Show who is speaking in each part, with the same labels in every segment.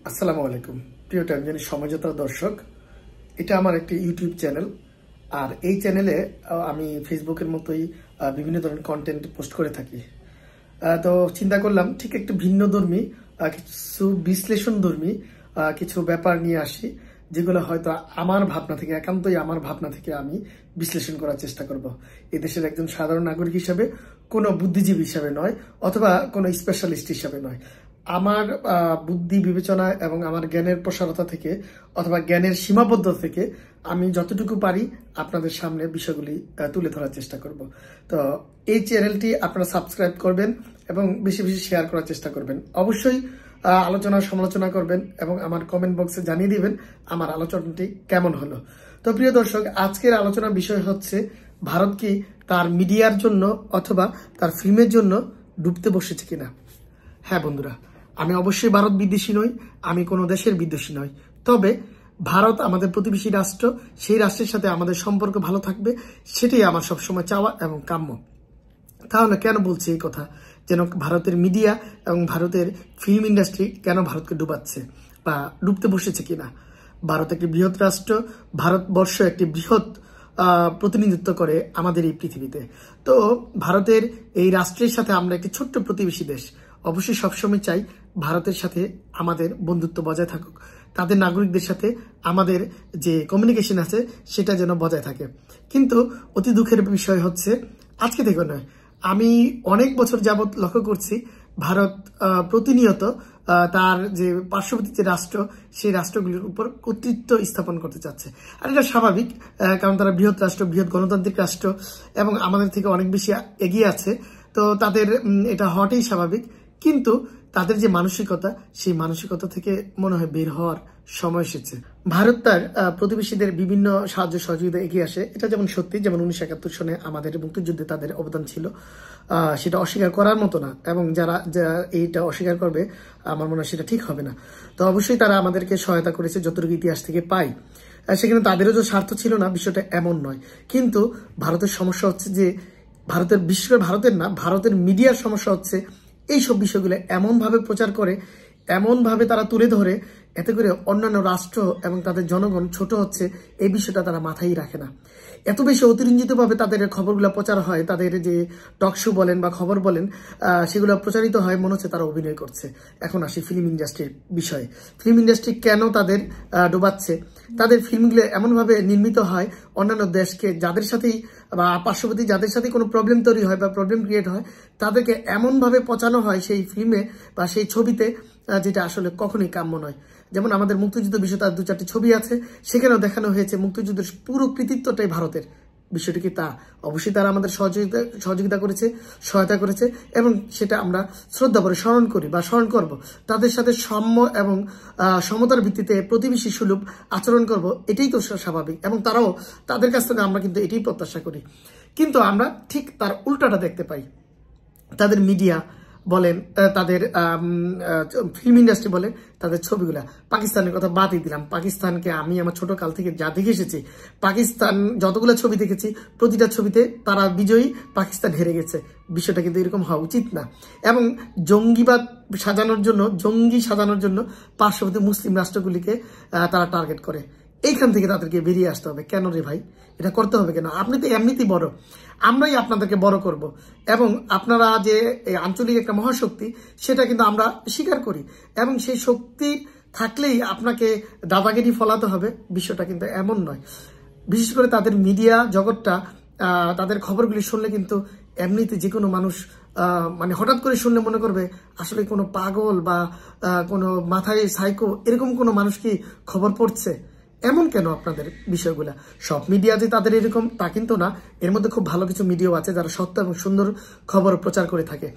Speaker 1: আসসালামু আলাইকুম প্রিয় টাইমজানি সময়যাত্রা দর্শক, এটা আমার একটি ইউটিউব চ্যানেল। আর এই চ্যানেলে আমি ফেসবুকের মতোই বিভিন্ন ধরনের কন্টেন্ট পোস্ট করে থাকি। তো চিন্তা করলাম ঠিক একটু ভিন্নধর্মী কিছু বিশ্লেষণধর্মী কিছু ব্যাপার নিয়ে আসি, যেগুলো হয়তো আমার ভাবনা থেকে, একান্তই আমার ভাবনা থেকে আমি বিশ্লেষণ করার চেষ্টা করব। এদেশের একজন সাধারণ নাগরিক হিসাবে, কোনো বুদ্ধিজীবী হিসাবে নয়, অথবা কোনো স্পেশালিস্ট হিসাবে নয়। আমার বুদ্ধি বিবেচনা এবং আমার জ্ঞানের প্রসারতা থেকে অথবা জ্ঞানের সীমাবদ্ধতা থেকে আমি যতটুকু পারি আপনাদের সামনে বিষয়গুলি তুলে ধরার চেষ্টা করব। তো এই চ্যানেলটি আপনারা সাবস্ক্রাইব করবেন এবং বেশি বেশি শেয়ার করার চেষ্টা করবেন। অবশ্যই আলোচনা সমালোচনা করবেন এবং আমার কমেন্ট বক্সে জানিয়ে দিবেন আমার আলোচনাটি কেমন হলো। তো প্রিয় দর্শক, আজকের আলোচনার বিষয় হচ্ছে ভারত কি তার মিডিয়ার জন্য অথবা তার ফিল্মের জন্য ডুবতে বসেছে কিনা। হ্যাঁ বন্ধুরা, আমি অবশ্যই ভারত বিদ্বেষী নই, আমি কোনো দেশের বিদ্বেষী নই। তবে ভারত আমাদের প্রতিবেশী রাষ্ট্র, সেই রাষ্ট্রের সাথে আমাদের সম্পর্ক ভালো থাকবে, সেটাই আমার সবসময় চাওয়া এবং কাম্য। তাহলে কেন বলছি এই কথা, যেন ভারতের মিডিয়া এবং ভারতের ফিল্ম ইন্ডাস্ট্রি কেন ভারতকে ডুবাচ্ছে বা ডুবতে বসেছে কিনা। ভারত একটি বৃহৎ রাষ্ট্র, ভারতবর্ষ একটি বৃহৎ প্রতিনিধিত্ব করে আমাদের এই পৃথিবীতে। তো ভারতের এই রাষ্ট্রের সাথে আমরা একটি ছোট্ট প্রতিবেশী দেশ, অবশ্যই সবসময় চাই ভারতের সাথে আমাদের বন্ধুত্ব বজায় থাকুক, তাদের নাগরিকদের সাথে আমাদের যে কমিউনিকেশন আছে সেটা যেন বজায় থাকে। কিন্তু অতি দুঃখের বিষয় হচ্ছে, আজকে থেকে নয়, আমি অনেক বছর যাবৎ লক্ষ্য করছি ভারত প্রতিনিয়ত তার যে পার্শ্ববর্তী যে রাষ্ট্র, সেই রাষ্ট্রগুলির উপর কর্তৃত্ব স্থাপন করতে চাচ্ছে। আর এটা স্বাভাবিক, কারণ তারা বৃহৎ রাষ্ট্র, বৃহৎ গণতান্ত্রিক রাষ্ট্র এবং আমাদের থেকে অনেক বেশি এগিয়ে আছে। তো তাদের এটা হওয়াটাই স্বাভাবিক। কিন্তু তাদের যে মানসিকতা, সেই মানসিকতা থেকে মনে হয় বের হওয়ার সময় এসেছে। ভারত তার প্রতিবেশীদের বিভিন্ন সাহায্য সহযোগিতা এগিয়ে আসে, এটা যেমন সত্যি, যেমন 1971 সনে আমাদের মুক্তিযুদ্ধে তাদের অবদান ছিল, সেটা অস্বীকার করার মতো না। এবং যারা এইটা অস্বীকার করবে, আমার মনে হয় সেটা ঠিক হবে না। তো অবশ্যই তারা আমাদেরকে সহায়তা করেছে যতটুকু ইতিহাস থেকে পাই। সেখানে তাদেরও যে স্বার্থ ছিল না, বিষয়টা এমন নয়। কিন্তু ভারতের সমস্যা হচ্ছে যে, ভারতের, বিশেষ করে ভারতের না, ভারতের মিডিয়ার সমস্যা হচ্ছে এইসব বিষয়গুলো এমনভাবে প্রচার করে, এমনভাবে তারা তুলে ধরে, এতে করে অন্যান্য রাষ্ট্র এবং তাদের জনগণ ছোট হচ্ছে, এই বিষয়টা তারা মাথায় রাখে না। এত বেশি অতিরঞ্জিতভাবে তাদের খবরগুলো প্রচার হয়, তাদের যে টক শো বলেন বা খবর বলেন, সেগুলো প্রচারিত হয়, মনে হচ্ছে তারা অভিনয় করছে। এখন আসি ফিল্ম ইন্ডাস্ট্রির বিষয়ে। ফিল্ম ইন্ডাস্ট্রি কেন তাদের ডোবাচ্ছে? তাদের ফিল্মগুলো এমনভাবে নির্মিত হয় অন্যান্য দেশকে, যাদের সাথেই বা পার্শ্ববর্তী যাদের সাথে কোনো প্রবলেম তৈরি হয় বা প্রবলেম ক্রিয়েট হয়, তাদেরকে এমনভাবে পচানো হয় সেই ফিল্মে বা সেই ছবিতে, যেটা আসলে কখনোই কাম্য নয়। যেমন আমাদের মুক্তিযুদ্ধ বিষয়ে তার 2-4টি ছবি আছে, সেখানেও দেখানো হয়েছে মুক্তিযুদ্ধের পুরো কৃতিত্বটাই ভারতের। বিষয়টি কি তা? অবশ্যই তারা আমাদের সহযোগিতা করেছে, সহায়তা করেছে, এবং সেটা আমরা শ্রদ্ধা করে স্মরণ করি বা স্মরণ করব। তাদের সাথে সাম্য এবং সমতার ভিত্তিতে প্রতিবেশী সুলভ আচরণ করব, এটাই তো স্বাভাবিক। এবং তারাও, তাদের কাছ থেকে আমরা কিন্তু এটাই প্রত্যাশা করি। কিন্তু আমরা ঠিক তার উল্টাটা দেখতে পাই। তাদের মিডিয়া বলেন, তাদের ফিল্ম ইন্ডাস্ট্রি বলেন, তাদের ছবিগুলা, পাকিস্তানের কথা বাদই দিলাম, পাকিস্তানকে আমি আমার ছোট কাল থেকে যা দেখে এসেছি, পাকিস্তান যতগুলো ছবি দেখেছি, প্রতিটা ছবিতে তারা বিজয়ী, পাকিস্তান হেরে গেছে। বিষয়টা কিন্তু এরকম হওয়া উচিত না। এবং জঙ্গিবাদ সাজানোর জন্য, জঙ্গি সাজানোর জন্য পার্শ্ববর্তী মুসলিম রাষ্ট্রগুলিকে তারা টার্গেট করে। এইখান থেকে তাদেরকে বেরিয়ে আসতে হবে। কেন রে ভাই, এটা করতে হবে কেন? আপনি তো এমনিতেই বড়, আমরাই আপনাদেরকে বড় করব। এবং আপনারা যে আঞ্চলিক একটা মহাশক্তি, সেটা কিন্তু আমরা স্বীকার করি। এবং সেই শক্তি থাকলেই আপনাকে দাদাগিরি ফলাতে হবে, বিষয়টা কিন্তু এমন নয়। বিশেষ করে তাদের মিডিয়া জগৎটা, তাদের খবরগুলি শুনলে কিন্তু এমনিতে যে কোনো মানুষ মানে হঠাৎ করে শুনলে মনে করবে আসলে কোনো পাগল বা কোনো মাথায় সাইকো, এরকম কোনো মানুষ কি খবর পড়ছে? এমন কেন আপনাদের বিষয়গুলা? সব মিডিয়া যে তাদের এরকম তা কিন্তু না। এর মধ্যে খুব ভালো কিছু মিডিয়াও আছে যারা সত্য এবং সুন্দর খবর প্রচার করে থাকে।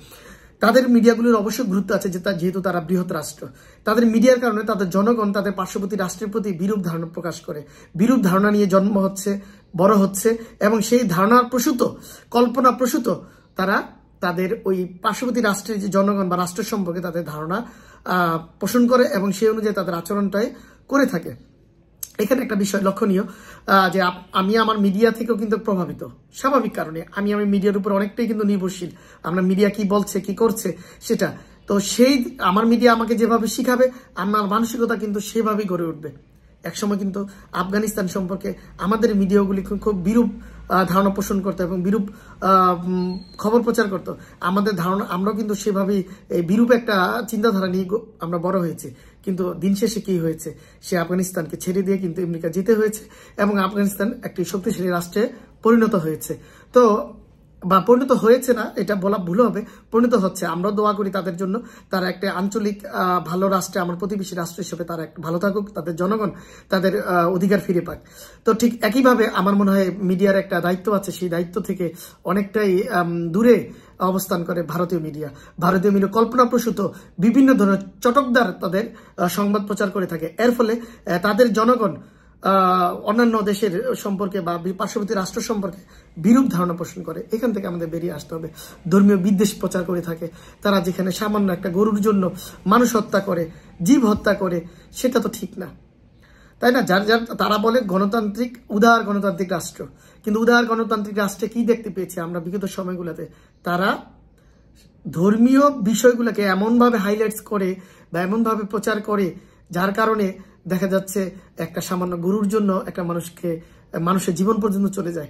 Speaker 1: তাদের মিডিয়াগুলির অবশ্যই গুরুত্ব আছে, যেহেতু তারা বৃহৎ রাষ্ট্র। তাদের মিডিয়ার কারণে তাদের জনগণ তাদের পার্শ্ববর্তী রাষ্ট্রের প্রতি বিরূপ ধারণা প্রকাশ করে, বিরূপ ধারণা নিয়ে জন্ম হচ্ছে, বড় হচ্ছে, এবং সেই ধারণার প্রসূত, কল্পনা প্রসূত তারা তাদের ওই পার্শ্ববর্তী রাষ্ট্রের যে জনগণ বা রাষ্ট্র সম্পর্কে তাদের ধারণা পোষণ করে এবং সেই অনুযায়ী তাদের আচরণটাই করে থাকে। এখানে একটা বিষয় লক্ষণীয়, যে আমি আমার মিডিয়া থেকেও কিন্তু প্রভাবিত, স্বাভাবিক কারণে। আমি মিডিয়ার উপর অনেকটাই কিন্তু নির্ভরশীল। আমরা মিডিয়া কি বলছে, কি করছে সেটা। তো তো সেই আমার মিডিয়া আমাকে যেভাবে শিখাবে আমার মানসিকতা কিন্তু সেভাবেই গড়ে উঠবে। একসময় কিন্তু আফগানিস্তান সম্পর্কে আমাদের মিডিয়াগুলি খুব বিরূপ ধারণা পোষণ করতো এবং বিরূপ খবর প্রচার করতো। আমাদের ধারণা আমরাও কিন্তু সেভাবেই এই বিরূপ একটা চিন্তাধারা নিয়ে আমরা বড় হয়েছি। কিন্তু দিন শেষে কি হয়েছে, সে আফগানিস্তানকে ছেড়ে দিয়ে কিন্তু আমেরিকা জিতে হয়েছে এবং আফগানিস্তান একটি শক্তিশালী রাষ্ট্রে পরিণত হয়েছে। তো বা পরিণত হয়েছে না, এটা বলা ভুল হবে, পরিণত হচ্ছে। আমরা দোয়া করি তাদের জন্য, তারা একটা আঞ্চলিক ভালো রাষ্ট্রে, আমার প্রতিবেশী রাষ্ট্র হিসেবে তারা ভালো থাকুক, তাদের জনগণ তাদের অধিকার ফিরে পাক। তো ঠিক একইভাবে আমার মনে হয় মিডিয়ার একটা দায়িত্ব আছে, সেই দায়িত্ব থেকে অনেকটাই দূরে অবস্থান করে ভারতীয় মিডিয়া। ভারতীয় মিডিয়া কল্পনাপ্রসূত বিভিন্ন ধরনের চটকদার তাদের সংবাদ প্রচার করে থাকে। এর ফলে তাদের জনগণ অন্যান্য দেশের সম্পর্কে বা পার্শ্ববর্তী রাষ্ট্র সম্পর্কে বিরূপ ধারণা পোষণ করে। এখান থেকে আমাদের বেরিয়ে আসতে হবে। ধর্মীয় বিদ্বেষ প্রচার করে থাকে তারা, যেখানে সামান্য একটা গরুর জন্য মানুষ হত্যা করে, জীব হত্যা করে, সেটা তো ঠিক না, তাই না? যার যার তারা বলে গণতান্ত্রিক, উদার গণতান্ত্রিক রাষ্ট্র, কিন্তু উদার গণতান্ত্রিক রাষ্ট্রে কি দেখতে পেয়েছি আমরা বিগত সময়গুলোতে? তারা ধর্মীয় বিষয়গুলোকে এমনভাবে হাইলাইটস করে বা এমনভাবে প্রচার করে, যার কারণে দেখা যাচ্ছে একটা সামান্য গরুর জন্য একটা মানুষের জীবন পর্যন্ত চলে যায়।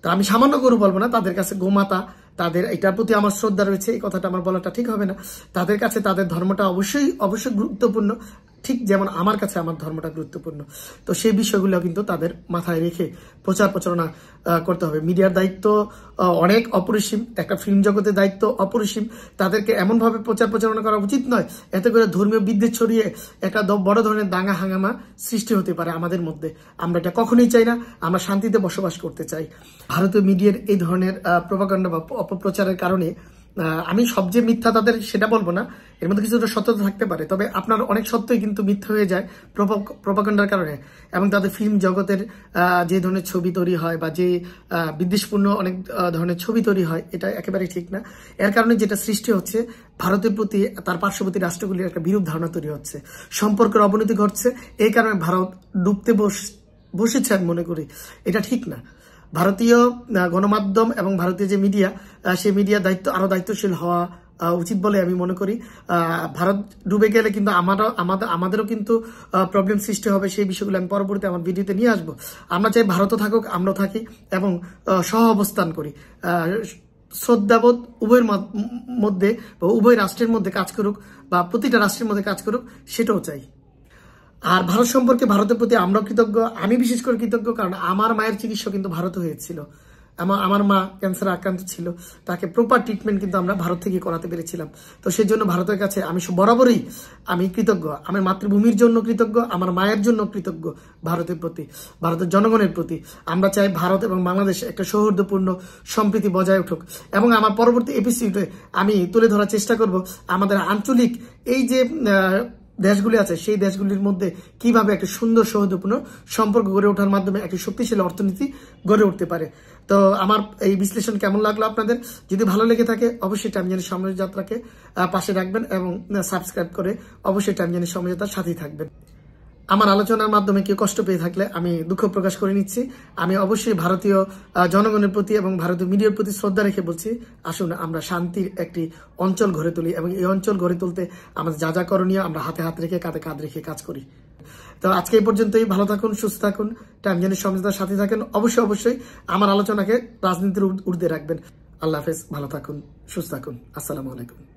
Speaker 1: তা আমি সামান্য গরু বলবো না, তাদের কাছে গোমাতা, তাদের এটার প্রতি আমার শ্রদ্ধা রয়েছে, এই কথাটা আমার বলাটা ঠিক হবে না। তাদের কাছে তাদের ধর্মটা অবশ্যই গুরুত্বপূর্ণ, ঠিক যেমন আমার কাছে আমার ধর্মটা গুরুত্বপূর্ণ। তো সেই বিষয়গুলো কিন্তু তাদের মাথায় রেখে প্রচার প্রচারণা করতে হবে। মিডিয়ার দায়িত্ব অনেক অপরিসীম, একটা ফিল্ম জগতের দায়িত্ব অপরিসীম। তাদেরকে এমনভাবে প্রচার প্রচারণা করা উচিত নয় এতে করে ধর্মীয় বিদ্বেষ ছড়িয়ে একটা বড় ধরনের দাঙ্গা হাঙ্গামা সৃষ্টি হতে পারে আমাদের মধ্যে। আমরা এটা কখনোই চাই না, আমরা শান্তিতে বসবাস করতে চাই। ভারতীয় মিডিয়ার এই ধরনের প্রোপাগান্ডা বা অপপ্রচারের কারণে আমি সবচেয়ে মিথ্যা তাদের সেটা বলবো না, এর মধ্যে কিছুটা সত্যতা থাকতে পারে, তবে আপনার অনেক সত্যই কিন্তু মিথ্যা হয়ে যায় প্রোপাগান্ডার কারণে। এবং তাদের ফিল্ম জগতের যে ধরনের ছবি তৈরি হয় বা যে বিদ্বেষপূর্ণ অনেক ধরনের ছবি তৈরি হয়, এটা একেবারেই ঠিক না। এর কারণে যেটা সৃষ্টি হচ্ছে, ভারতের প্রতি তার পার্শ্ববর্তী রাষ্ট্রগুলির একটা বিরূপ ধারণা তৈরি হচ্ছে, সম্পর্কের অবনতি ঘটছে। এই কারণে ভারত ডুবতে বসেছে আমি মনে করি, এটা ঠিক না। ভারতীয় গণমাধ্যম এবং ভারতীয় যে মিডিয়া, সেই মিডিয়ার দায়িত্ব আরো দায়িত্বশীল হওয়া উচিত বলে আমি মনে করি। ভারত ডুবে গেলে কিন্তু আমাদেরও কিন্তু প্রবলেম সৃষ্টি হবে। সেই বিষয়গুলো আমি পরবর্তীতে আমার ভিডিওতে নিয়ে আসবো। আমরা চাই ভারতও থাকুক, আমরাও থাকি এবং সহ অবস্থান করি। শ্রদ্ধাবোধ উভয়ের মধ্যে বা উভয় রাষ্ট্রের মধ্যে কাজ করুক বা প্রতিটা রাষ্ট্রের মধ্যে কাজ করুক, সেটাও চাই। আর ভারত সম্পর্কে ভারতের প্রতি আমরাও কৃতজ্ঞ, আমি বিশেষ করে কৃতজ্ঞ, কারণ আমার মায়ের চিকিৎসা কিন্তু ভারতে হয়েছিল। আমার মা ক্যান্সার আক্রান্ত ছিল, তাকে প্রপার ট্রিটমেন্ট কিন্তু আমরা ভারত থেকে করাতে পেরেছিলাম। তো সেই জন্য ভারতের কাছে আমি বরাবরই আমি কৃতজ্ঞ, আমার মাতৃভূমির জন্য কৃতজ্ঞ, আমার মায়ের জন্য কৃতজ্ঞ, ভারতের প্রতি, ভারতের জনগণের প্রতি। আমরা চাই ভারত এবং বাংলাদেশ একটা সৌহার্দ্যপূর্ণ সম্প্রীতি বজায় উঠুক। এবং আমার পরবর্তী এপিসোডে আমি তুলে ধরার চেষ্টা করব আমাদের আঞ্চলিক এই যে দেশগুলি আছে, সেই দেশগুলির মধ্যে কিভাবে একটা সুন্দর সৌহার্দ্যপূর্ণ সম্পর্ক গড়ে ওঠার মাধ্যমে একটি শক্তিশালী অর্থনীতি গড়ে উঠতে পারে। তো আমার এই বিশ্লেষণ কেমন লাগলো আপনাদের? যদি ভালো লেগে থাকে অবশ্যই টাইম জার্নি সমঝোতাকে পাশে রাখবেন এবং সাবস্ক্রাইব করে অবশ্যই টাইম জার্নি সমঝোতার সাথেই থাকবেন। আমার আলোচনার মাধ্যমে কেউ কষ্ট পেয়ে থাকলে আমি দুঃখ প্রকাশ করে নিচ্ছি। আমি অবশ্যই ভারতীয় জনগণের প্রতি এবং ভারতীয় মিডিয়ার প্রতি শ্রদ্ধা রেখে বলছি, আসুন আমরা শান্তির একটি অঞ্চল গড়ে তুলি এবং এই অঞ্চল গড়ে তুলতে আমাদের যা যা করণীয় আমরা হাতে হাত রেখে কাঁধে কাঁধ রেখে কাজ করি। তো আজকে এই পর্যন্তই। ভালো থাকুন, সুস্থ থাকুন, টাইম জার্নি সমঝোতার সাথে থাকেন। অবশ্যই আমার আলোচনাকে রাজনীতির ঊর্ধ্বে রাখবেন। আল্লাহ হাফেজ, ভালো থাকুন, সুস্থ থাকুন, আসসালামু আলাইকুম।